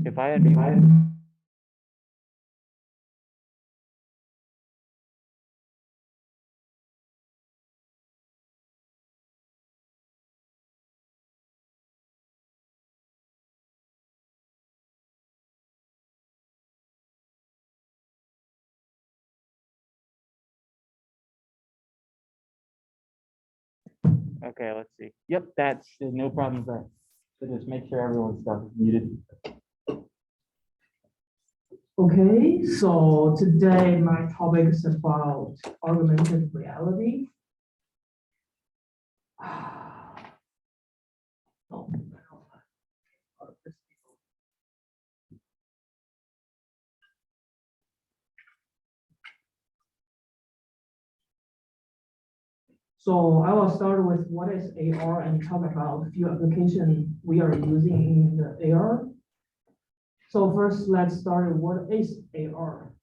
If I unmute, okay, let's see. Yep, that's no problem there. So just make sure everyone's stuff is muted. Okay, so today my topic is about augmented reality. Oh, so I will start with what is AR and talk about a few applications we are using in the AR. So first, let's start with what is AR.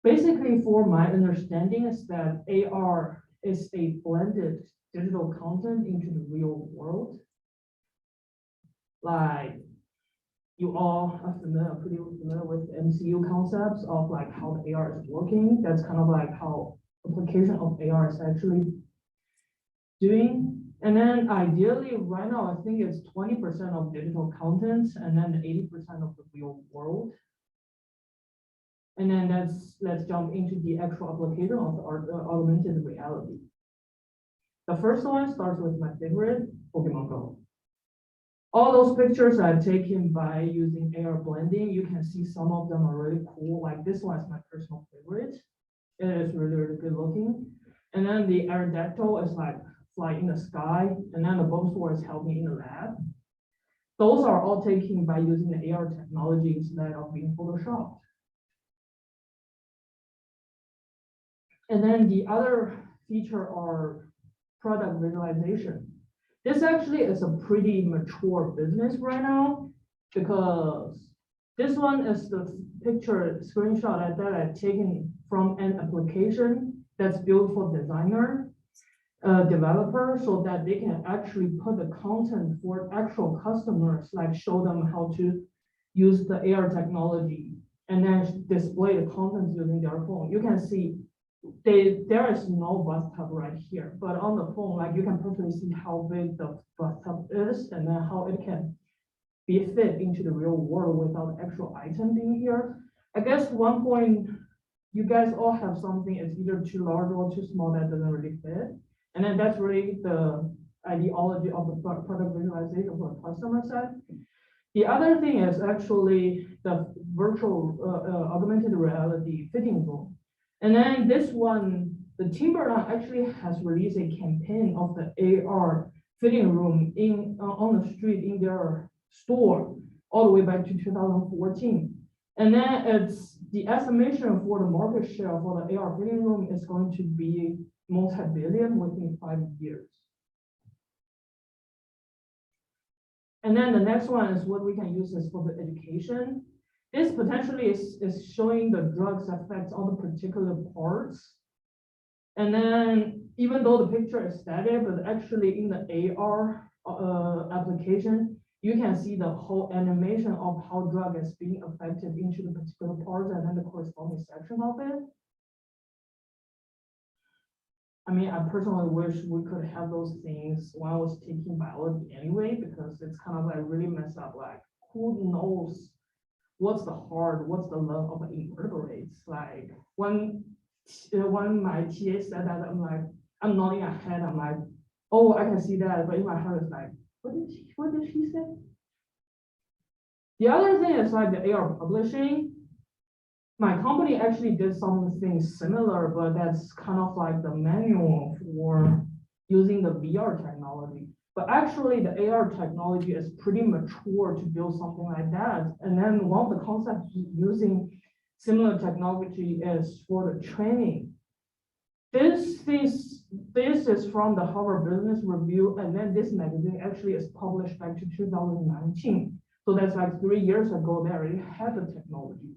Basically, for my understanding is that AR is a blended digital content into the real world. Like you all are pretty familiar with MCU concepts of like how the AR is working. That's kind of like how application of AR is actually doing. And then ideally right now, I think it's 20% of digital content and then 80% of the real world. And then let's jump into the actual application of augmented reality. The first one starts with my favorite, Pokemon Go. All those pictures I've taken by using AR blending, you can see some of them are really cool. Like this one is my personal favorite. It is really, really good looking. And then the Aerodactyl is like flying in the sky. And then the Bulbasaur is helping in the lab. Those are all taken by using the AR technology instead of being photoshopped. And then the other feature are product visualization. This actually is a pretty mature business right now because this one is the picture screenshot that I've taken from an application that's built for designer, developer, so that they can actually put the content for actual customers, like show them how to use the AR technology and then display the contents using their phone. You can see there is no bathtub right here, but on the phone, like you can perfectly see how big the bathtub is and then how it can be fit into the real world without actual item being here. I guess one point, you guys all have something it's either too large or too small that doesn't really fit. And then that's really the ideology of the product visualization for the customer side. The other thing is actually the virtual augmented reality fitting room. And then this one, the Timberland actually has released a campaign of the AR fitting room on the street in their store all the way back to 2014. And then it's the estimation for the market share for the AR fitting room is going to be multi-billion within 5 years. And then the next one is what we can use is for the education. This potentially is showing the drug's effects on the particular parts. And then even though the picture is static, but actually in the AR application, you can see the whole animation of how drug is being affected into the particular parts and then the corresponding section of it. I mean, I personally wish we could have those things when I was taking biology anyway, because it's kind of like really messed up. Like, who knows what's the heart, what's the lung of invertebrates? Like when my TA said that, I'm nodding my head. I'm like, oh, I can see that, but in my head it's like, what did she say? The other thing is like the AR publishing. My company actually did something similar, but that's kind of like the manual for using the VR technology. But actually the AR technology is pretty mature to build something like that. And then one of the concepts using similar technology is for the training. This is from the Harvard Business Review, and then this magazine actually is published back to 2019. So that's like 3 years ago, they already had the technology.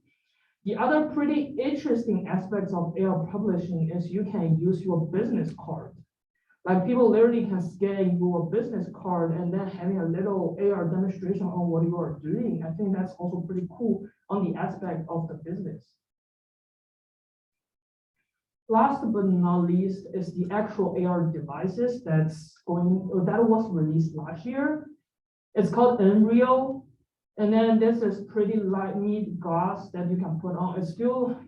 The other pretty interesting aspects of AR publishing is you can use your business card. Like people literally can scan your business card and then having a little AR demonstration on what you are doing. I think that's also pretty cool on the aspect of the business. Last but not least is the actual AR devices that was released last year. It's called Unreal. And then this is pretty light, neat glass that you can put on.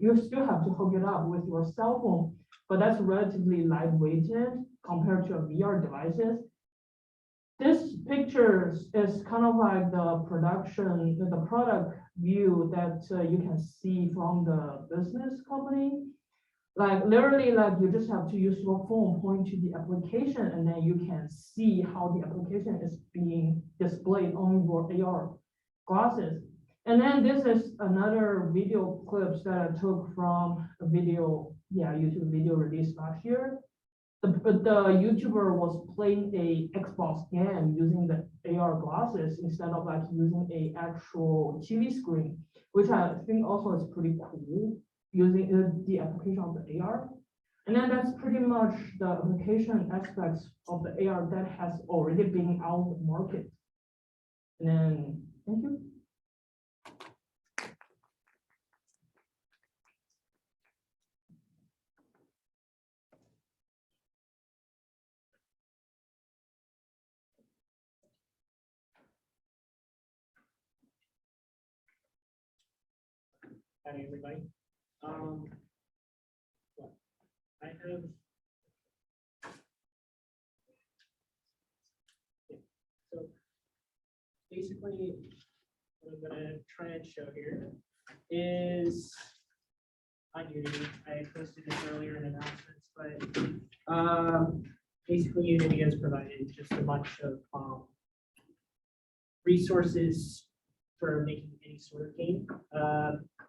You still have to hook it up with your cell phone, but that's relatively lightweighted compared to VR devices. This picture is kind of like the product view that you can see from the business company. Like literally, like you just have to use your phone, point to the application, and then you can see how the application is being displayed on your AR glasses. And then this is another video clips that I took from a video, YouTube video released last year. The YouTuber was playing a Xbox game using the AR glasses instead of like using a actual TV screen, which I think also is pretty cool using the application of the AR. And then that's pretty much the application aspects of the AR that has already been out of the market. And then, thank you. Hi, everybody. I have. So basically, what I'm gonna try and show here is on Unity. I posted this earlier in announcements, but basically Unity has provided just a bunch of resources for making any sort of game.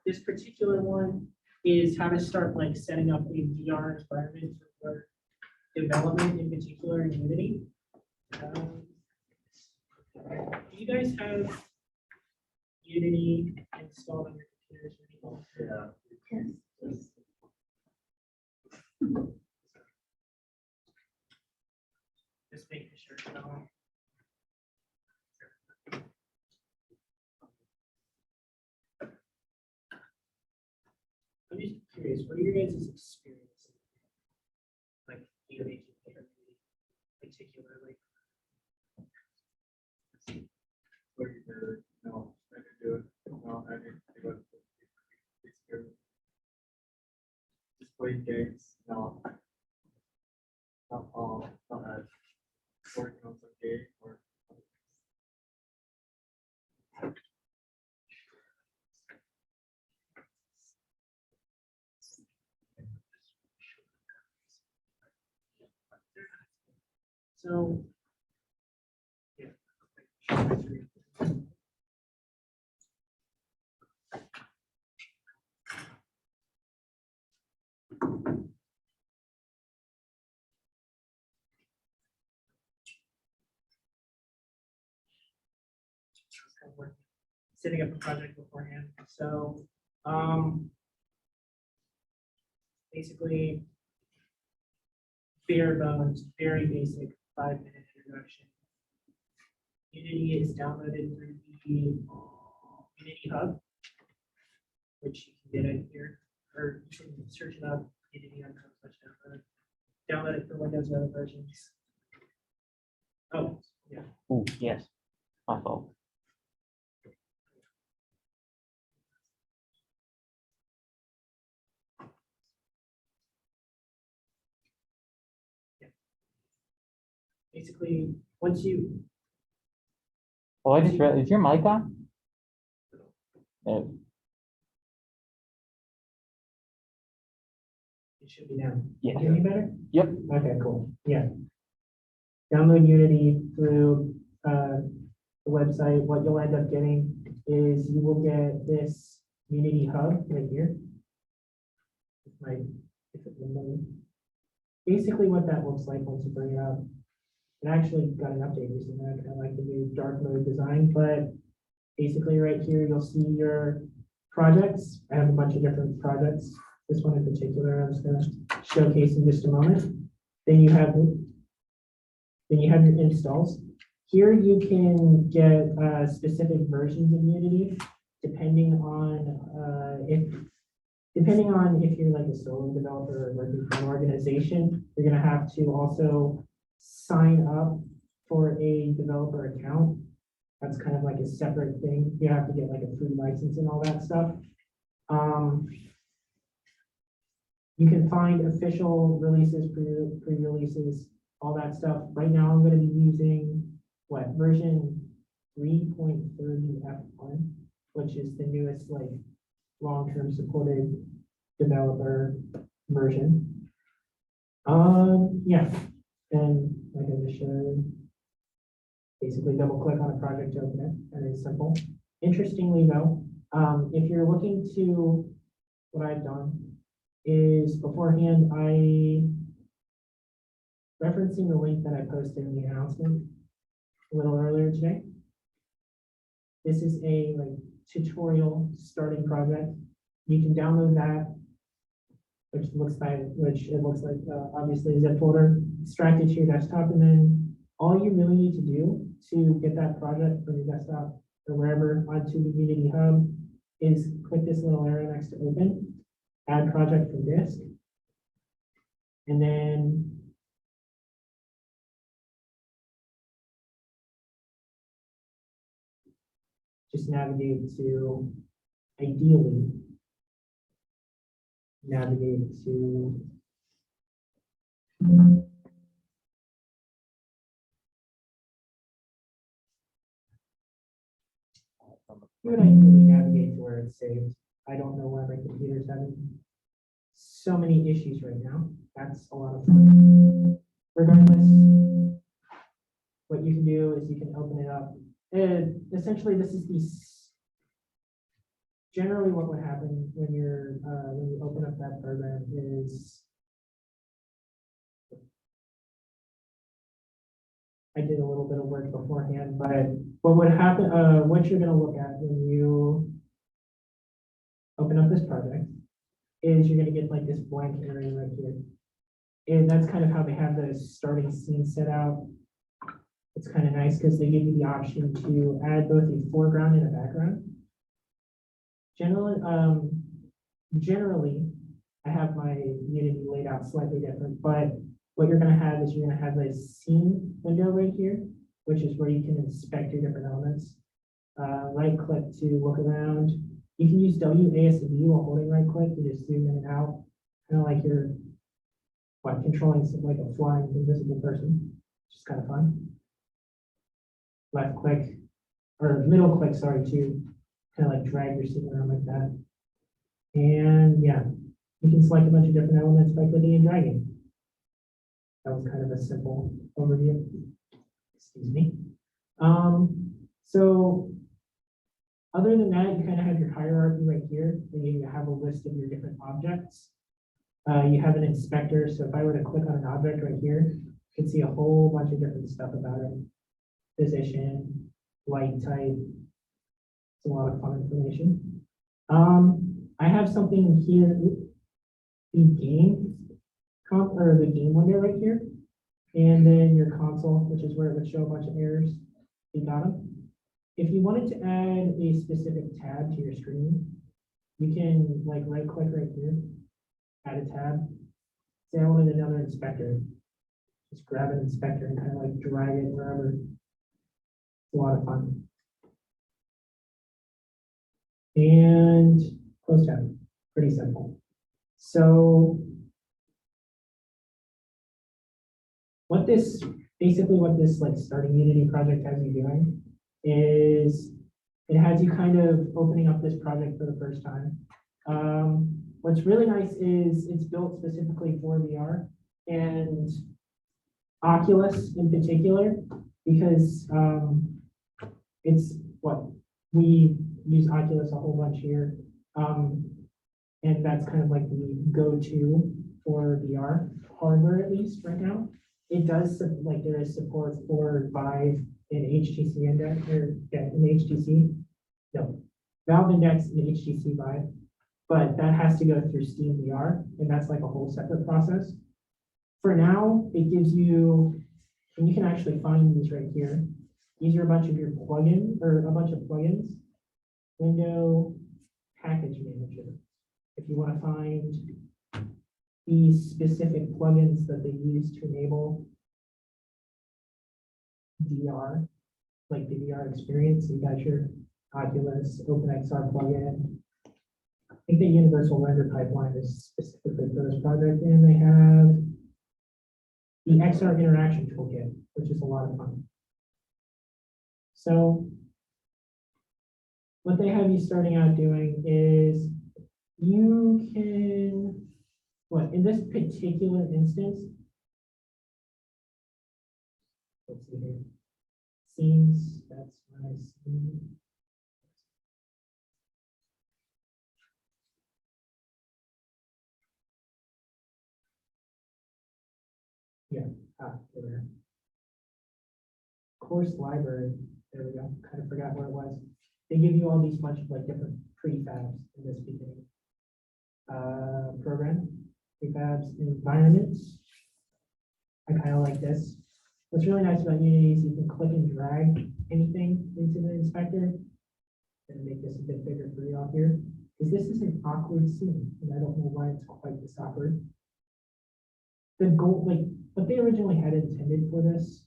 This particular one is how to start like setting up a VR environment for development, in particular in Unity. Do you guys have Unity installed on your computers? Yeah. Just making sure. I'm just curious, what are your guys' experience like making particularly? What you do? No, I didn't do it. No, I didn't do it. Just playing games. No, not all. Not as working on some game or. So, yeah. Setting up a project beforehand. So, basically, bare bones, very basic 5-minute introduction. Unity is downloaded through the Unity Hub, which you can get in here, or you can search it up, Unity Hub/download. Download it for Windows and other versions. Oh, yeah. Oh, yes, my fault. Basically, once you. Oh, I just read, is your mic on? No. It should be down. Yeah. Hear me better? Yep. Okay, cool. Yeah. Download Unity through the website. What you'll end up getting is you will get this Unity Hub right here. Basically, what that looks like once you bring it up. It actually got an update recently. I kind of like the new dark mode design, but basically right here, you'll see your projects. I have a bunch of different projects. This one in particular, I'm just going to showcase in just a moment. Then you have Then you have your installs. Here you can get specific versions of Unity depending on if you're like a solo developer or working for an organization. You're gonna have to also sign up for a developer account. That's kind of like a separate thing. You have to get like a free license and all that stuff. You can find official releases, pre-releases, all that stuff. Right now, I'm gonna be using what, version 3.30 F1, which is the newest like long-term supported developer version. Yeah, and like I just showed, basically double click on a project to open it, and it's simple. Interestingly though, if you're looking to, what I've done is beforehand, referencing the link that I posted in the announcement a little earlier today. This is a like tutorial starting project. You can download that, which it looks like obviously a zip folder, extract it to your desktop, and then all you really need to do to get that project from your desktop or wherever onto the Unity Hub is click this little arrow next to open, add project from disk, and then just navigate to, ideally, navigate to you would ideally navigate to where it's saved. I don't know why my computer's having so many issues right now. That's a lot of fun. Regardless, what you can do is you can open it up. And essentially, this is generally what would happen when you open up that program is I did a little bit of work beforehand, but what would happen, what you're gonna look at when you open up this project is you're gonna get like this blank area right here. And that's kind of how they have the starting scene set out. It's kind of nice because they give you the option to add both a foreground and a background. Generally, I have my Unity laid out slightly different, but what you're gonna have is you're gonna have this scene window right here, which is where you can inspect your different elements. Right click to look around. You can use WASD while holding right click to just zoom in and out, kind of like you're controlling like a flying invisible person, which is kind of fun. Left click or middle click, sorry, to kind of like drag your scene around like that. And yeah, you can select a bunch of different elements by clicking and dragging. That was kind of a simple overview. Excuse me. So other than that, you kind of have your hierarchy right here, and you have a list of your different objects. You have an inspector, so if I were to click on an object right here, you can see a whole bunch of different stuff about it. Position, light type. It's a lot of fun information. I have something here, the game or the game window right here, and then your console, which is where it would show a bunch of errors. You got them. If you wanted to add a specific tab to your screen, you can like right click right here, add a tab. Say I wanted another inspector. Just grab an inspector and kind of like drag it wherever. It's a lot of fun. And close tab, pretty simple. So what this like starting Unity project has you doing is it has you kind of opening up this project for the first time. What's really nice is it's built specifically for VR and Oculus in particular, because it's what we use Oculus a whole bunch here. And that's kind of like the go-to for VR hardware, at least right now. It does, like there is support for Vive and HTC Index, or yeah, in HTC, no, Valve Index and HTC Vive, but that has to go through Steam VR, and that's like a whole separate process. For now, it gives you And you can actually find these right here. These are a bunch of your plugin or a bunch of plugins. Window package manager. If you want to find these specific plugins that they use to enable VR, like the VR experience, you got your Oculus, OpenXR plugin. I think the universal render pipeline is specifically for this project, and they have the XR interaction toolkit, which is a lot of fun. So what they have you starting out doing is you can, what, in this particular instance, let's see here, scenes, that's my scene. Yeah, there. Course library, there we go, kind of forgot where it was. They give you all these bunch of like different prefabs in this beginning. Program, prefabs, environments. I kind of like this. What's really nice about Unity is you can click and drag anything into the inspector and make this a bit bigger for you out here. Because this is an awkward scene, and I don't know why it's quite this awkward. The goal, like what they originally had intended for this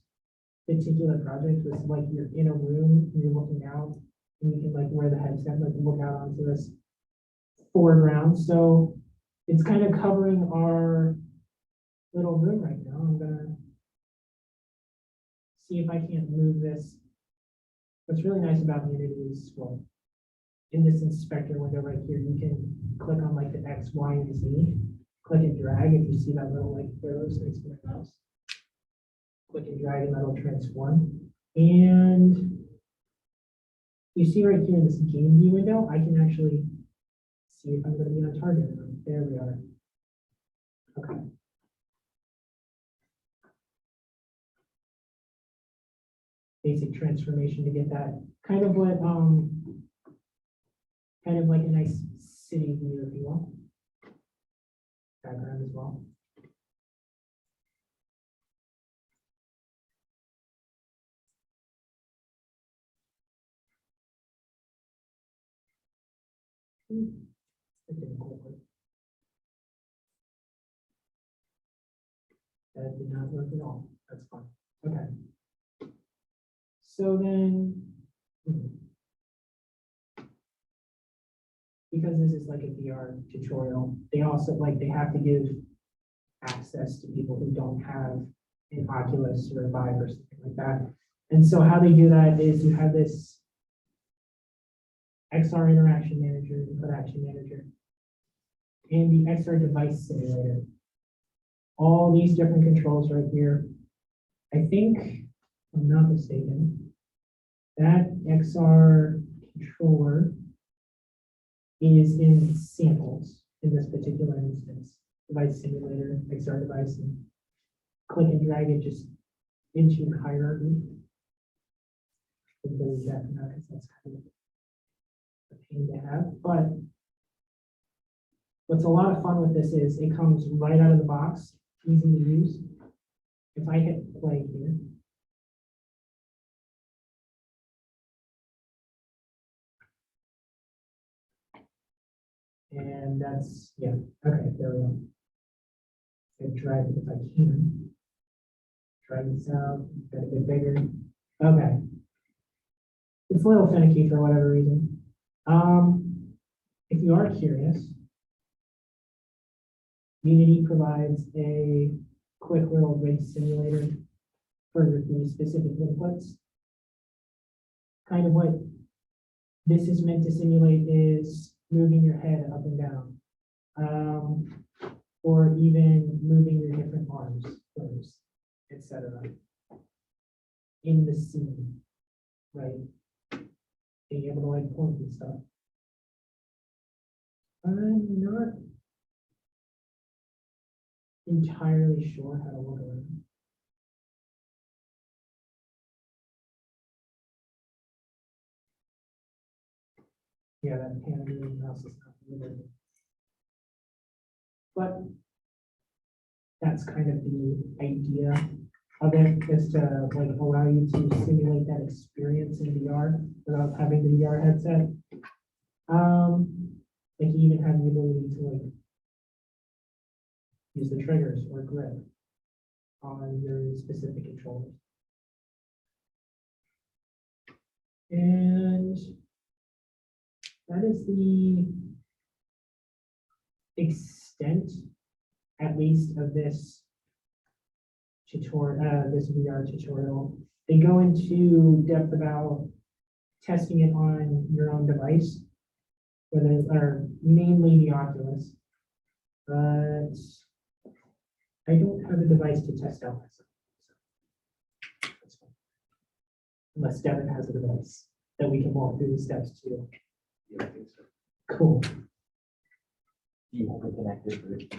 particular project was like you're in a room and you're looking out and you can like wear the headset, like look out onto this foreground. So it's kind of covering our little room right now. I'm gonna see if I can't move this. What's really nice about Unity is, well, in this inspector window right here, you can click on like the X, Y, and Z. Click and drag if you see that little like arrows next to my mouse. Click and drag and that'll transform. And you see right here in this game view window, I can actually see if I'm going to be on target or not. There we are. Okay. Basic transformation to get that kind of what kind of like a nice city view, if you will. Background as well. It didn't quite work. That did not work at all. That's fine. Okay. So then, because this is like a VR tutorial, they also like they have to give access to people who don't have an Oculus or a Vive or something like that. And so how they do that is you have this XR interaction manager, input action manager, and the XR device simulator. All these different controls right here. I think, if I'm not mistaken, that XR controller is in samples in this particular instance. Device simulator, XR device, and click and drag it just into hierarchy. Because that's kind of a pain to have, but what's a lot of fun with this is it comes right out of the box, easy to use. If I hit play here, and that's, yeah, okay, there we go. So drag it if I can. Drag this out, get a bit bigger. Okay. It's a little finicky for whatever reason. If you are curious, Unity provides a quick little rig simulator for the specific inputs. Kind of what this is meant to simulate is moving your head up and down, or even moving your different arms, limbs, etc. in the scene, right? Being able to like point and stuff. I'm not entirely sure how to look around. Yeah, that hand mouse is not really. But that's kind of the idea of it is to like allow you to simulate that experience in VR without having the VR headset. Like you even have the ability to like use the triggers or grip on your specific controllers. And that is the extent, at least, of this tutorial, this VR tutorial. They go into depth about testing it on your own device, whether or mainly the Oculus. But I don't have a device to test out myself. So that's fine. Unless Devin has a device that we can walk through the steps to. Yeah, I think so. Cool. Do you have a connected version?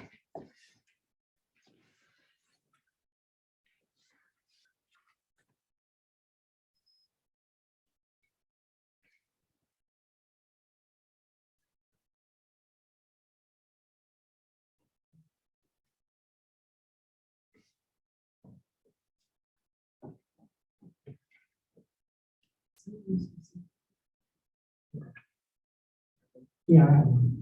Yeah, I have one.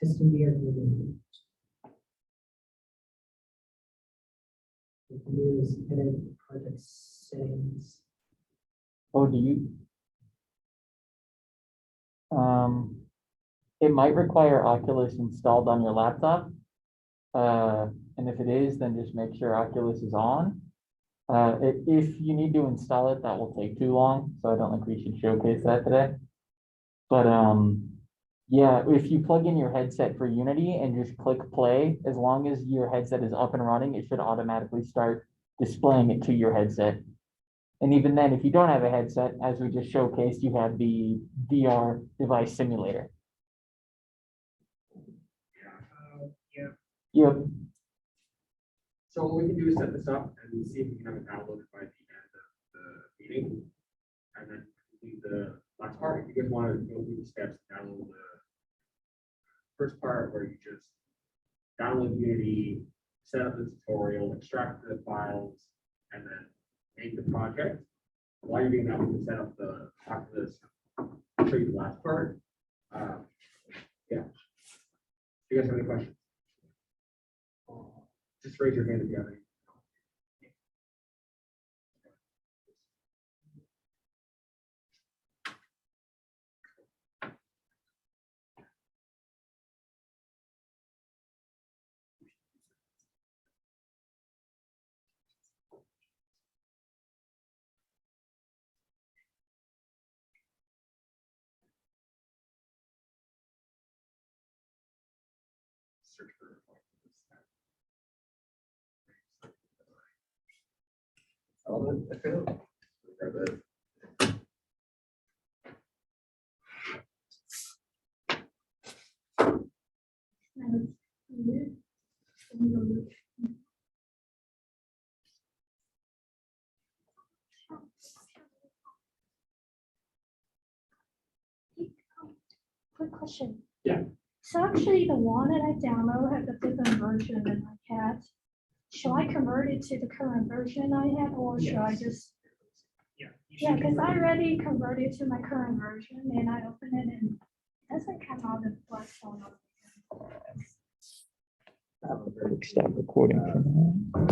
System VR movie. Use edit project settings. Oh, do you? It might require Oculus installed on your laptop. And if it is, then just make sure Oculus is on. If you need to install it, that will take too long, so I don't think we should showcase that today. But, yeah, if you plug in your headset for Unity and just click play, as long as your headset is up and running, it should automatically start displaying it to your headset. And even then, if you don't have a headset, as we just showcased, you have the VR device simulator. Yeah. Yep. So what we can do is set this up and see if we can have it downloaded by the end of the meeting. And then complete the last part. If you guys want to go through the steps, download the first part where you just download Unity, set up the tutorial, extract the files, and then make the project. While you're doing that, we can set up the Oculus. I'll show you the last part. Yeah. Do you guys have any questions? Just raise your hand if you have any. Search for Quick question. Yeah. So actually, the one that I download has a different version than I had. Should I convert it to the current version I had, or should I Yes. just? Yeah. you Yeah, should because I convert it. already converted to my current version and I open it and it doesn't come out the black phone. Stop recording for now.